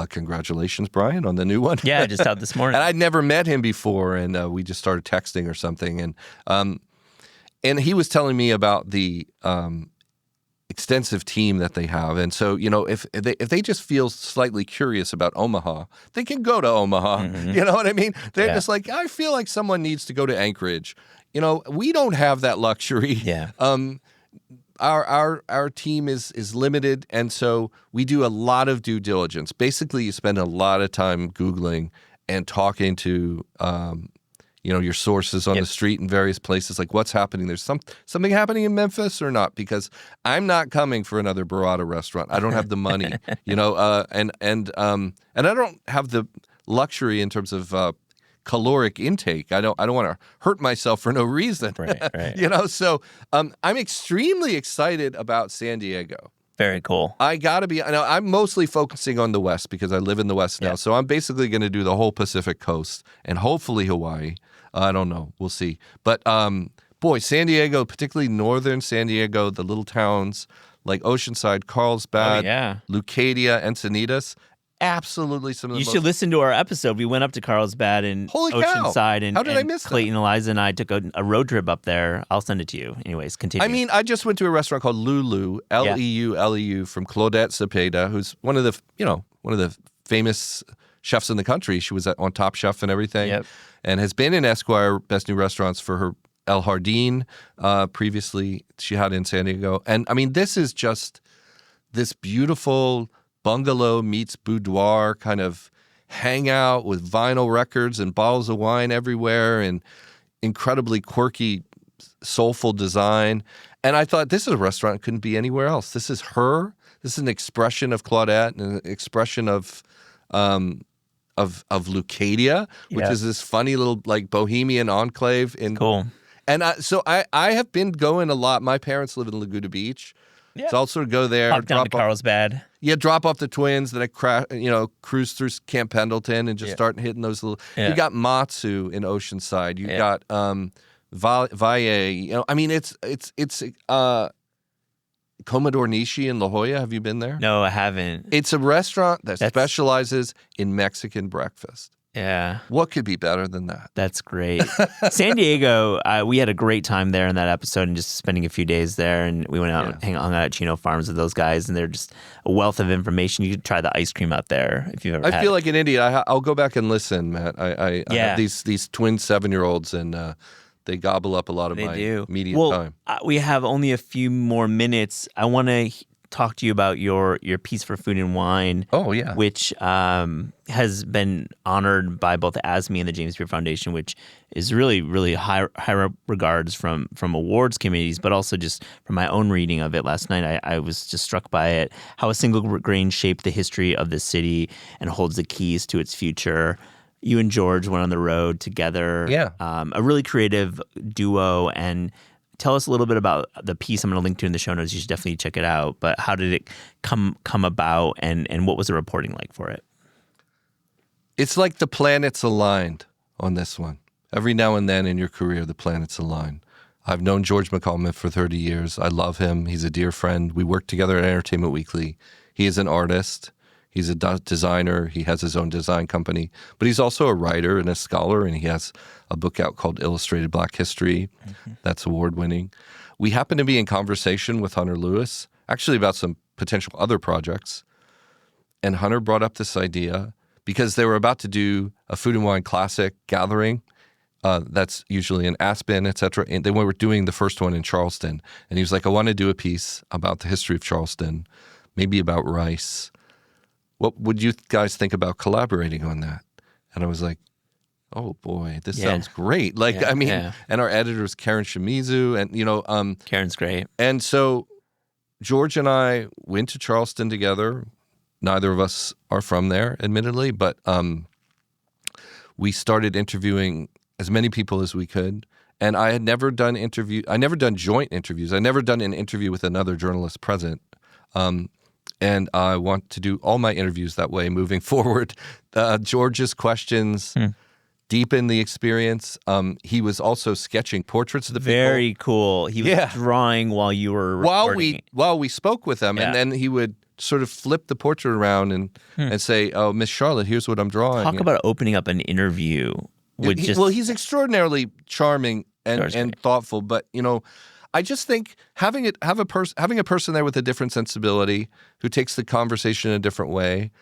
Congratulations, Brian, on the new one. Yeah, just out this morning. And I'd never met him before, and we just started texting or something. And he was telling me about the extensive team that they have. And so, if they just feel slightly curious about Omaha, they can go to Omaha. Mm-hmm. You know what I mean? They're just like, I feel like someone needs to go to Anchorage. We don't have that luxury. Yeah. Our team is limited, and so we do a lot of due diligence. Basically, you spend a lot of time Googling and talking to your sources on the street in various places, like what's happening. There's something happening in Memphis or not, because I'm not coming for another Burrata restaurant. I don't have the money, and I don't have the luxury in terms of caloric intake. I don't want to hurt myself for no reason. Right. So I'm extremely excited about San Diego. Very cool. I gotta be. I'm mostly focusing on the West because I live in the West now. So I'm basically going to do the whole Pacific Coast and hopefully Hawaii. I don't know. We'll see. But boy, San Diego, particularly northern San Diego, the little towns like Oceanside, Carlsbad, Leucadia, Encinitas. Absolutely, some of the You should listen to our episode. We went up to Carlsbad and Oceanside, and, how did I miss Clayton, Eliza, and I took a road trip up there. I'll send it to you. Anyways, continue. I mean, I just went to a restaurant called Lulu, Leuleu, from Claudette Cepeda, who's one of the famous chefs in the country. She was on Top Chef and everything, and has been in Esquire Best New Restaurants for her El Jardín. Previously, she had in San Diego, and I mean, this is just this beautiful bungalow meets boudoir kind of hang out with vinyl records and bottles of wine everywhere and incredibly quirky, soulful design. And I thought, this is a restaurant that couldn't be anywhere else. This is her. This is an expression of Claudette and an expression of Leucadia, which is this funny little like bohemian enclave. Cool. And so I have been going a lot. My parents live in Laguna Beach. Yeah. So I'll sort of go there. Pop down to Carlsbad. Yeah, drop off the twins, then I cruise through Camp Pendleton and just start hitting those little. Yeah. You got Matsu in Oceanside. You got Valle. I mean, it's Commodore Nishi in La Jolla. Have you been there? No, I haven't. It's a restaurant that specializes in Mexican breakfast. Yeah. What could be better than that? That's great. San Diego, we had a great time there in that episode and just spending a few days there. And we went out and hung out at Chino Farms with those guys. And they're just a wealth of information. You could try the ice cream out there if you've ever had I feel like in India, I'll go back and listen, Matt. I have these twin 7-year-olds and they gobble up a lot of my media time. We have only a few more minutes. I want to talk to you about your piece for Food and Wine. Oh, yeah. Which has been honored by both ASME and the James Beard Foundation, which is really, really high regards from awards committees, but also just from my own reading of it last night. I was just struck by it, how a single grain shaped the history of the city and holds the keys to its future. You and George went on the road together. Yeah. A really creative duo. And tell us a little bit about the piece I'm going to link to in the show notes. You should definitely check it out. But how did it come about, and what was the reporting like for it? It's like the planets aligned on this one. Every now and then in your career, the planets align. I've known George McCalman for 30 years. I love him. He's a dear friend. We work together at Entertainment Weekly. He is an artist. He's a designer. He has his own design company. But he's also a writer and a scholar, and he has a book out called Illustrated Black History. That's award-winning. We happen to be in conversation with Hunter Lewis, actually about some potential other projects. And Hunter brought up this idea because they were about to do a Food and Wine Classic gathering. That's usually in Aspen, et cetera. And they were doing the first one in Charleston. And he was like, I want to do a piece about the history of Charleston, maybe about rice. What would you guys think about collaborating on that? And I was like, oh boy, this sounds great. And our editor is Karen Shimizu, and Karen's great. And so George and I went to Charleston together. Neither of us are from there, admittedly, but we started interviewing as many people as we could. And I had never done joint interviews. I never done an interview with another journalist present. And I want to do all my interviews that way moving forward. George's questions deepen the experience. He was also sketching portraits of the people. Very cool. He was drawing while you were recording. While we spoke with them, and then he would sort of flip the portrait around and say, "Oh, Miss Charlotte, here's what I'm drawing." Talk about opening up an interview. He's extraordinarily charming and thoughtful, but I just think having a person there with a different sensibility who takes the conversation in a different way,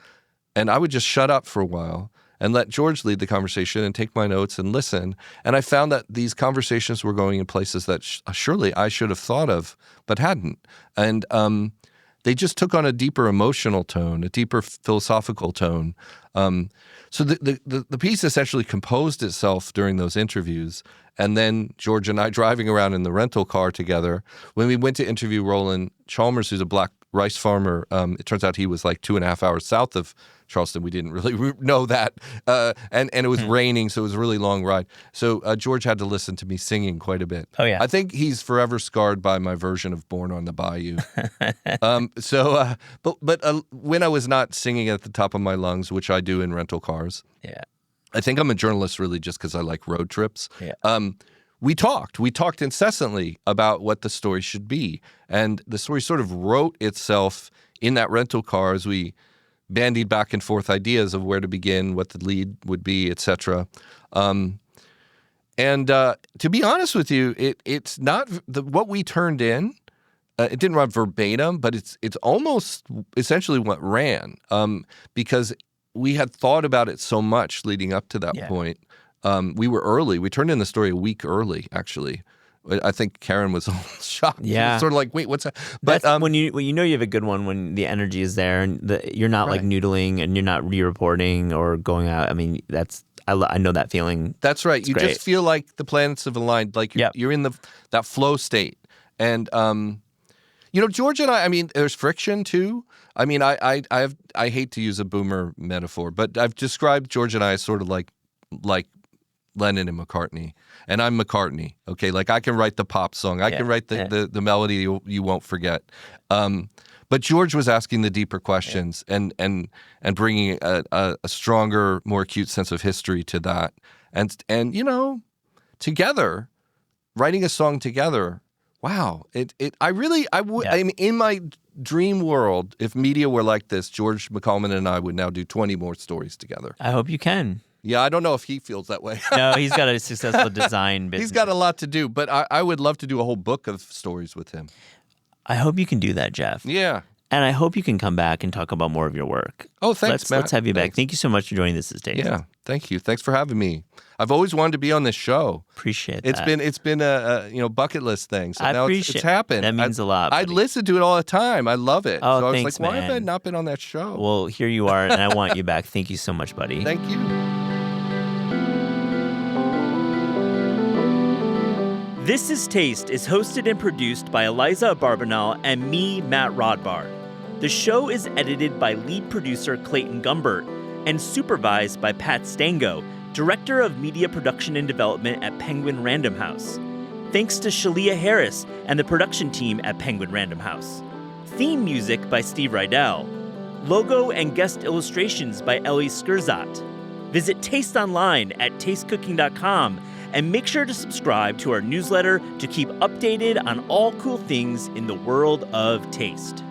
and I would just shut up for a while and let George lead the conversation and take my notes and listen. And I found that these conversations were going in places that surely I should have thought of but hadn't. And they just took on a deeper emotional tone, a deeper philosophical tone. So the piece essentially composed itself during those interviews. And then George and I driving around in the rental car together. When we went to interview Roland Chalmers, who's a black rice farmer, it turns out he was like 2.5 hours south of Charleston. We didn't really know that. And it was raining, so it was a really long ride. So George had to listen to me singing quite a bit. Oh, yeah. I think he's forever scarred by my version of Born on the Bayou. But when I was not singing at the top of my lungs, which I do in rental cars, I think I'm a journalist really just because I like road trips. We talked incessantly about what the story should be. And the story sort of wrote itself in that rental car as we bandied back and forth ideas of where to begin, what the lead would be, etc. And to be honest with you, it's not what we turned in. It didn't run verbatim, but it's almost essentially what ran because we had thought about it so much leading up to that point. We were early. We turned in the story a week early, actually. I think Karen was all shocked. Yeah. Sort of like, wait, what's that? But when you know you have a good one when the energy is there and you're not like noodling and you're not re-reporting or going out. I mean, I know that feeling. That's right. It's you great. Just feel like the planets have aligned. Like you're in that flow state. And George and I mean, there's friction too. I mean, I hate to use a boomer metaphor, but I've described George and I as sort of like Lennon and McCartney, and I'm McCartney. Okay, like I can write the pop song, I can write the melody you won't forget. But George was asking the deeper questions and bringing a stronger, more acute sense of history to that, and together, writing a song together. Wow, I mean, in my dream world, if media were like this, George McCalman and I would now do 20 more stories together. I hope you can. Yeah, I don't know if he feels that way. No, he's got a successful design business. He's got a lot to do, but I would love to do a whole book of stories with him. I hope you can do that, Jeff. Yeah. And I hope you can come back and talk about more of your work. Oh, thanks, Matt. Let's have you back. Thank you so much for joining This Is Taste. Yeah, thank you. Thanks for having me. I've always wanted to be on this show. Appreciate that. It's been a bucket list thing. So now it's happened. That means a lot. I listen to it all the time. I love it. Oh, so I was thanks, like, why man. have I not been on that show? Well, here you are, and I want you back. Thank you so much, buddy. Thank you. This is Taste is hosted and produced by Eliza Barbanel and me, Matt Rodbard. The show is edited by lead producer Clayton Gumbert and supervised by Pat Stango, Director of Media Production and Development at Penguin Random House. Thanks to Shalia Harris and the production team at Penguin Random House. Theme music by Steve Rydell. Logo and guest illustrations by Ellie Skurzat. Visit Taste online at tastecooking.com and make sure to subscribe to our newsletter to keep updated on all cool things in the world of taste.